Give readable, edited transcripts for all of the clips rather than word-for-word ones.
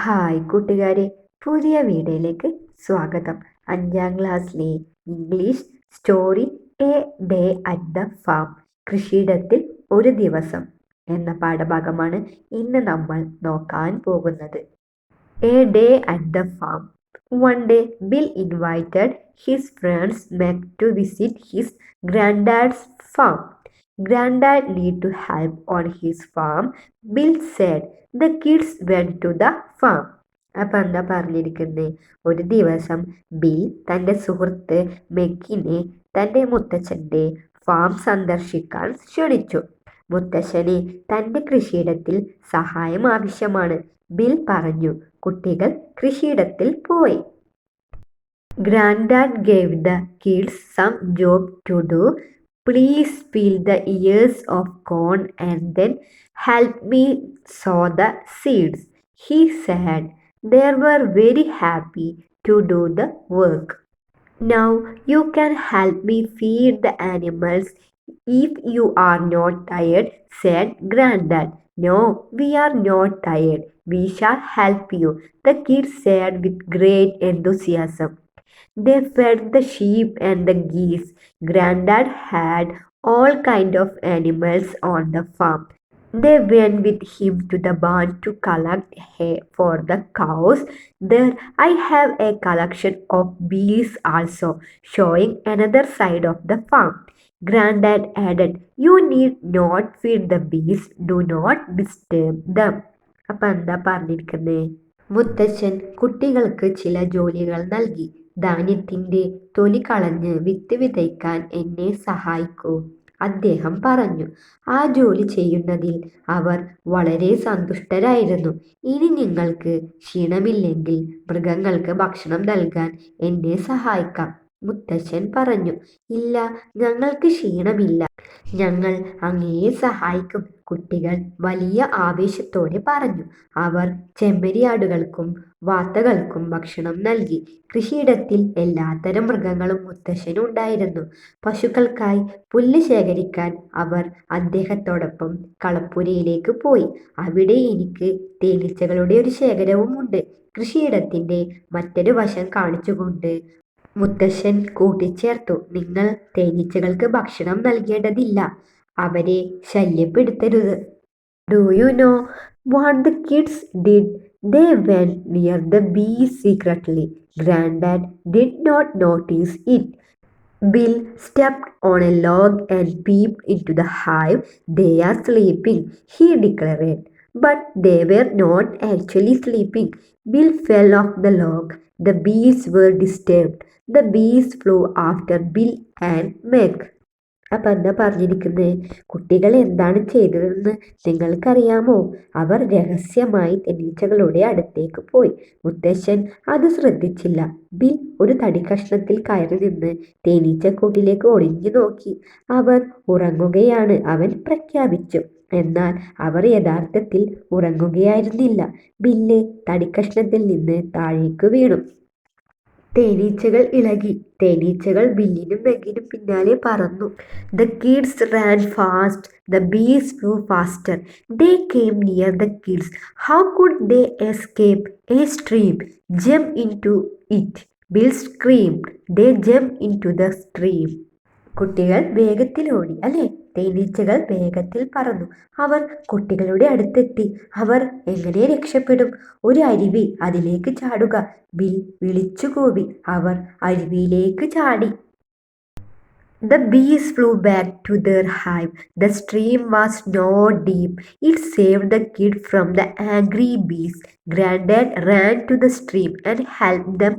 Hi കൂട്ടുകാരെ, പുതിയ വീഡിയോയിലേക്ക് സ്വാഗതം. 5ാം ക്ലാസ്സിലെ English story a day at the farm, കൃഷിയിടത്തിൽ ഒരു ദിവസം എന്ന പാഠഭാഗമാണ് ഇന്ന് നമ്മൾ നോക്കാൻ പോകുന്നത്. A day at the farm. One day, Bill invited his friends Meg to visit his granddad's farm. Granddad need to help on his farm, Bill said. The kids went to the farm. അപ്പം എന്താ പറഞ്ഞിരിക്കുന്നത്? ഒരു ദിവസം bill തൻ്റെ സുഹൃത്ത് മെഗിനെ തൻ്റെ മുത്തച്ഛൻ്റെ farm സന്ദർശിക്കാൻ ക്ഷണിച്ചു. മുത്തച്ഛന് തൻ്റെ കൃഷിയിടത്തിൽ സഹായം ആവശ്യമാണ്, ബിൽ പറഞ്ഞു. കുട്ടികൾ കൃഷിയിടത്തിൽ പോയി. Granddad gave the kids some job to do. Please peel the ears of corn and then help me sow the seeds, he said. They were very happy to do the work. Now you can help me feed the animals if you are not tired, said Granddad. No, we are not tired. We shall help you, the kids said with great enthusiasm. They fed the sheep and the geese. Granddad had all kinds of animals on the farm. They went with him to the barn to collect hay for the cows. There I have a collection of bees also, showing another side of the farm. Granddad added, You need not feed the bees. Do not disturb them. അപ്പം എന്താ പറഞ്ഞിരിക്കുന്നത്? മുത്തച്ഛൻ കുട്ടികൾക്ക് ചില ജോലികൾ നൽകി. ധാന്യത്തിൻ്റെ തൊലി കളഞ്ഞ് വിത്ത് വിതയ്ക്കാൻ എന്നെ സഹായിക്കൂ, അദ്ദേഹം പറഞ്ഞു. ആ ജോലി ചെയ്യുന്നതിൽ അവർ വളരെ സന്തുഷ്ടരായിരുന്നു. ഇനി നിങ്ങൾക്ക് ക്ഷീണമില്ലെങ്കിൽ മൃഗങ്ങൾക്ക് ഭക്ഷണം നൽകാൻ എന്നെ സഹായിക്കാം, മുത്തച്ഛൻ പറഞ്ഞു. ഇല്ല, ഞങ്ങൾക്ക് ക്ഷീണമില്ല, ഞങ്ങൾ അങ്ങയെ സഹായിക്കും, കുട്ടികൾ വലിയ ആവേശത്തോടെ പറഞ്ഞു. അവർ ചെമ്മരിയാടുകൾക്കും വാത്തകൾക്കും ഭക്ഷണം നൽകി. കൃഷിയിടത്തിൽ എല്ലാത്തരം മൃഗങ്ങളും മുത്തശ്ശനുണ്ടായിരുന്നു. പശുക്കൾക്കായി പുല്ല് ശേഖരിക്കാൻ അവർ അദ്ദേഹത്തോടൊപ്പം കളപ്പുരയിലേക്ക് പോയി. അവിടെ എനിക്ക് തേനീച്ചകളുടെ ഒരു ശേഖരവും ഉണ്ട്, കൃഷിയിടത്തിൻ്റെ മറ്റൊരു വശം കാണിച്ചുകൊണ്ട് മുത്തശ്ശൻ കൂട്ടിച്ചേർത്തു. നിങ്ങൾ തേനീച്ചകൾക്ക് ഭക്ഷണം നൽകേണ്ടതില്ല, അവരെ ശല്യപ്പെടുത്തരുത്. Do you know what the kids did? They went near the bees secretly. Granddad did not notice it. Bill stepped on a log and peeped into the hive. They are sleeping, he declared. But they were not actually sleeping. Bill fell off the log. The bees were disturbed. The bees flew after Bill and Meg. അപ്പം എന്താ പറഞ്ഞിരിക്കുന്നത്? കുട്ടികൾ എന്താണ് ചെയ്തതെന്ന് നിങ്ങൾക്കറിയാമോ? അവർ രഹസ്യമായി തേനീച്ചകളുടെ അടുത്തേക്ക് പോയി. മുത്തശ്ശൻ അത് ശ്രദ്ധിച്ചില്ല. ബിൽ ഒരു തടിക്കഷ്ണത്തിൽ കയറി നിന്ന് തേനീച്ചക്കൂട്ടിലേക്ക് ഒളിഞ്ഞു നോക്കി. അവർ ഉറങ്ങുകയാണ്, അവൻ പ്രഖ്യാപിച്ചു. എന്നാൽ അവർ യഥാർത്ഥത്തിൽ ഉറങ്ങുകയായിരുന്നില്ല. ബില്ല് തടിക്കഷ്ണത്തിൽ നിന്ന് താഴേക്ക് വീണു. തേനീച്ചകൾ ഇളകി. തേനീച്ചകൾ ബില്ലിനും മെഗിനും പിന്നാലെ പറന്നു. The kids ran fast. The bees flew faster. They came near the kids. How could they escape? A stream. Jump into it, Bill screamed. They jumped into the stream. കുട്ടികൾ വേഗത്തിൽ ഓടി, അല്ലേ? തേനീച്ചകൾ വേഗത്തിൽ പറന്നു. അവർ കുട്ടികളുടെ അടുത്തെത്തി. അവർ എങ്ങനെ രക്ഷപ്പെടും? ഒരു അരുവി, അതിലേക്ക് ചാടുക, ബിൽ വിളിച്ചു കൂവി. അവർ അരുവിയിലേക്ക് ചാടി. The bees flew back to their hive. The stream was not deep. It saved the kid from the angry bees. Granddad ran to the stream and helped them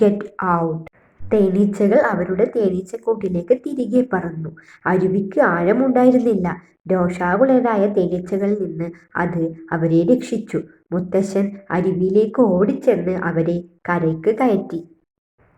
get out. തേനീച്ചകൾ അവരുടെ തേനീച്ചക്കൂട്ടിലേക്ക് തിരികെ പറന്നു. അരുവിക്ക് ആഴമുണ്ടായിരുന്നില്ല. രോഷാകുലരായ തേനീച്ചകളിൽ നിന്ന് അത് അവരെ രക്ഷിച്ചു. മുത്തശ്ശൻ അരുവിയിലേക്ക് ഓടിച്ചെന്ന് അവരെ കരയ്ക്ക് കയറ്റി.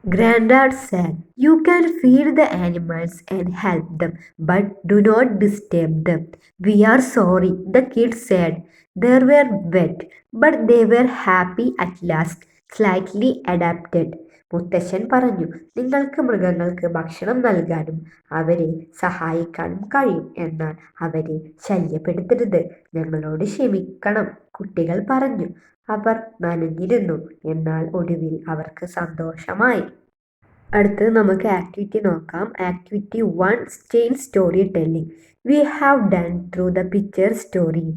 Granddad said, You can feed the animals and help them, but do not disturb them. We are sorry, the kids said. They were wet, but they were happy at last, slightly adapted. മുത്തശ്ശൻ പറഞ്ഞു, നിങ്ങൾക്ക് മൃഗങ്ങൾക്ക് ഭക്ഷണം നൽകാനും അവരെ സഹായിക്കാനും കഴിയും, എന്നാൽ അവരെ ശല്യപ്പെടുത്തരുത്. ഞങ്ങളോട് ക്ഷമിക്കണം, കുട്ടികൾ പറഞ്ഞു. അവർ നനഞ്ഞിരുന്നു. എന്നാൽ ഒടുവിൽ അവർക്ക് സന്തോഷമായി. അടുത്തത് നമുക്ക് ആക്ടിവിറ്റി നോക്കാം. Activity 1 chain story telling. We have done through the picture story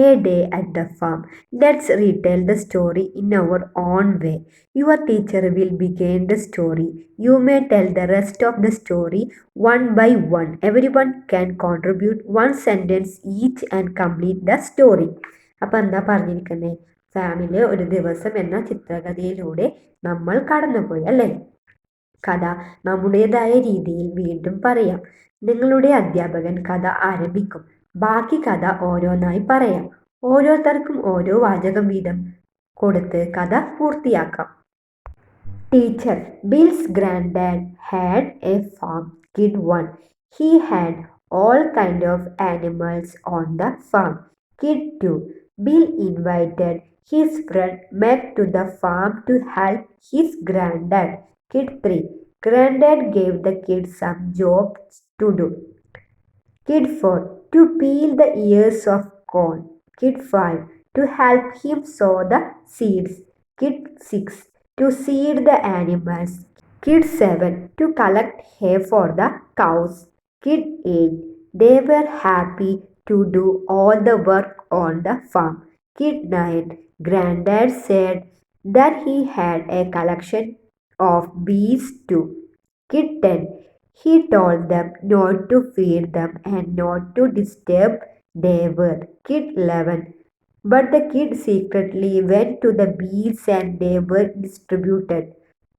a day at the farm. Let's retell the story in our own way. Your teacher will begin the story. You may tell the rest of the story one by one. Every one can contribute 1 sentence each and complete the story. അപ്പം എന്താ പറഞ്ഞിരിക്കുന്നത്? ഫാമിലെ ഒരു ദിവസം എന്ന ചിത്രകഥയിലൂടെ നമ്മൾ കടന്നുപോയി അല്ലേ? കഥ നമ്മുടേതായ രീതിയിൽ വീണ്ടും പറയാം. നിങ്ങളുടെ അധ്യാപകൻ കഥ ആരംഭിക്കും. ബാക്കി കഥ ഓരോന്നായി പറയാം. ഓരോരുത്തർക്കും ഓരോ വാചകം വീതം കൊടുത്ത് കഥ പൂർത്തിയാക്കാം. Teacher: bills granddad had a farm. Kid 1: He had all kind of animals on the farm. Kid 2: Bill invited his friend Meg to the farm to help his granddad. Kid 3: Granddad gave the kids some jobs to do. Kid 4: To peel the ears of corn. Kid 5: To help him sow the seeds. Kid 6: To seed the animals. Kid 7: To collect hay for the cows. Kid 8: They were happy to do all the work on the farm. Kid 9: Granddad said that he had a collection of bees too. Kid 10: He told them not to feed them and not to disturb their work. Kid 11: But the kid secretly went to the bees and they were distributed.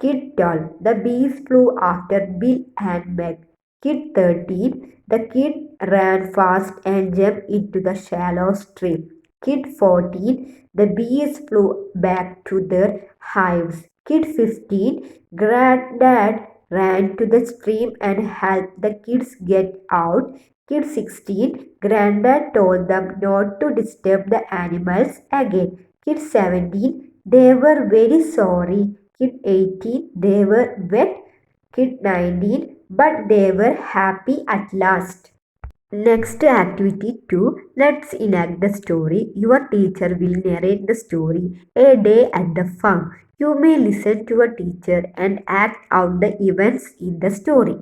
Kid 12: The bees flew after Bill and Meg. Kid 13: The kid ran fast and jumped into the shallow stream. Kid 14: The bees flew back to their hives. Kid 15: Granddad ran to the stream and helped the kids get out. Kid 16: Granddad told them not to disturb the animals again. Kid 17: They were very sorry. Kid 18: They were wet. Kid 19: But they were happy at last. Next activity 2. Let's enact the story. Your teacher will narrate the story a day at the farm. You may listen to a teacher and act out the events in the story.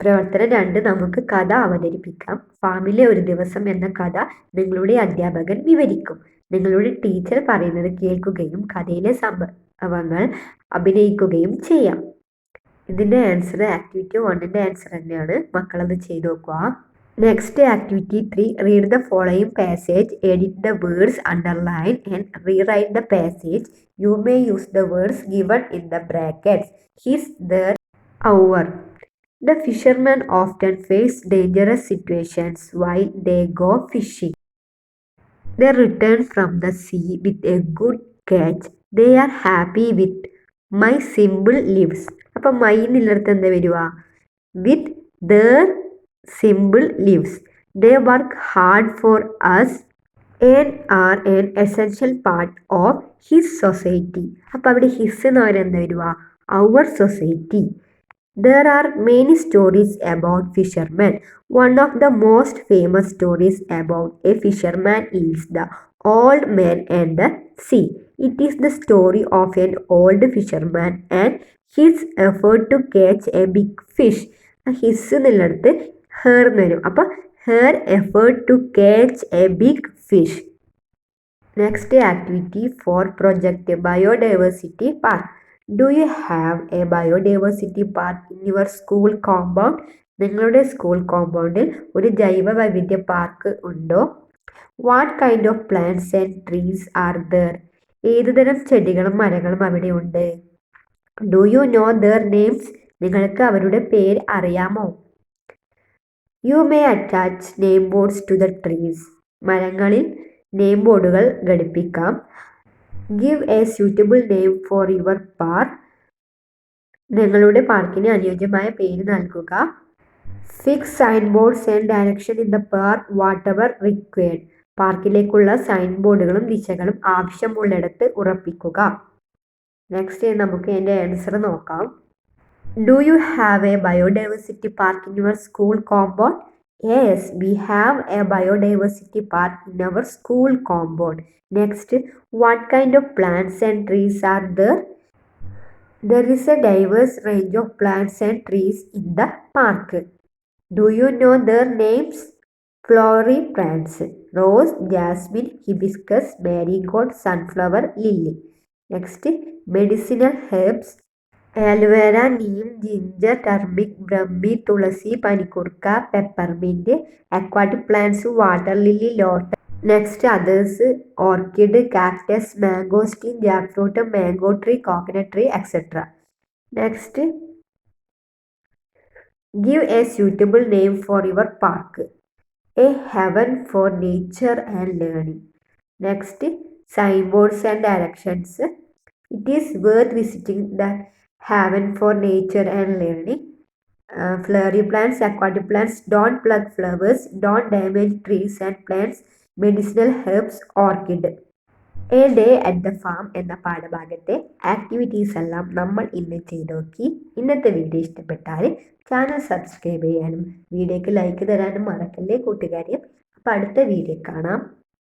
പ്രവർത്തനം 2. നമുക്ക് കഥ അവതരിപ്പിക്കാം. ഫാമിലെ ഒരു ദിവസം എന്ന കഥ നിങ്ങളുടെ അധ്യാപകൻ വിവരിക്കും. നിങ്ങളുടെ ടീച്ചർ പറയുന്നത് കേൾക്കുകയും കഥയിലെ സംഭവങ്ങൾ അഭിനയിക്കുകയും ചെയ്യാം. ഇതിൻ്റെ ആൻസർ ആക്ടിവിറ്റി 1ൻ്റെ ആൻസർ തന്നെയാണ്. മക്കളത് ചെയ്ത് നോക്കുക. Next activity 3. Read the following passage, edit the words, underline and rewrite the passage. You may use the words given in the brackets. His, there, our. The fishermen often face dangerous situations while they go fishing. They return from the sea with a good catch. They are happy with my simple lives. അപ്പം my എന്നുള്ളിടത്ത് എന്താ വരിക? വിത്ത് their simple lives. They work hard for us and are an essential part of his society. അപ്പം അവിടെ his എന്ന് പറയുന്നത് എന്താ വരിക? our society. There are many stories about fishermen. One of the most famous stories about a fisherman is The Old Man and the Sea. It is the story of an old fisherman and his effort to catch a big fish. His എന്നുള്ളിടത്ത് her എന്ന് വരും. അപ്പോൾ her effort to catch a big fish. Next activity 4. Project Biodiversity Park. Do you have a biodiversity park in your school compound? നിങ്ങളുടെ school കോമ്പൗണ്ടിൽ ഒരു ജൈവ വൈവിധ്യ park ഉണ്ടോ? What kind of plants and trees are there? ഏതുതരം ചെടികളും മരങ്ങളും അവിടെ ഉണ്ട്? Do you know their names? നിങ്ങൾക്ക് അവരുടെ പേര് അറിയാമോ? You may attach name boards to the trees. മരങ്ങളിൽ നെയിം ബോർഡുകൾ ഘടിപ്പിക്കാം. Give a suitable name for your park. നിങ്ങളുടെ പാർക്കിന് അനുയോജ്യമായ പേര് നൽകുക. Fix sign boards and direction in the park whatever required. പാർക്കിലേക്കുള്ള സൈൻ ബോർഡുകളും ദിശകളും ആവശ്യമുള്ളിടത്ത് ഉറപ്പിക്കുക. നെക്സ്റ്റ് നമുക്ക് എൻ്റെ ആൻസർ നോക്കാം. Do you have A biodiversity park in your school compound? Yes, we have a biodiversity park in our school compound. Next, what kind of plants and trees are there? There is a diverse range of plants and trees in the park. Do you know their names? Flowering plants: rose, jasmine, hibiscus, marigold, sunflower, lily. Next, medicinal herbs: aloe vera, neem, ginger, turmeric, brahmi, tulasi, panikurka, peppermint. Aquatic plants: water lily, lotus. Next, others: orchid, cactus, mangosteen, jackfruit, mango tree, coconut tree, etc. Next, give a suitable name for your park. A heaven for nature and learning. Next, signboards and directions. It is worth visiting the heaven for nature and learning. Flurry plants, aquatic plants, don't plug flowers, don't damage trees and plants, medicinal herbs, orchid. A day at the farm എന്ന പാഠഭാഗത്തെ activities എല്ലാം നമ്മൾ ഇന്ന് ചെയ്ത് നോക്കി. ഇന്നത്തെ video ഇഷ്ടപ്പെട്ടാൽ channel subscribe ചെയ്യാനും വീഡിയോക്ക് ലൈക്ക് തരാനും മറക്കല്ലേ കൂട്ടുകാരെ. അപ്പോൾ അടുത്ത വീഡിയോ കാണാം.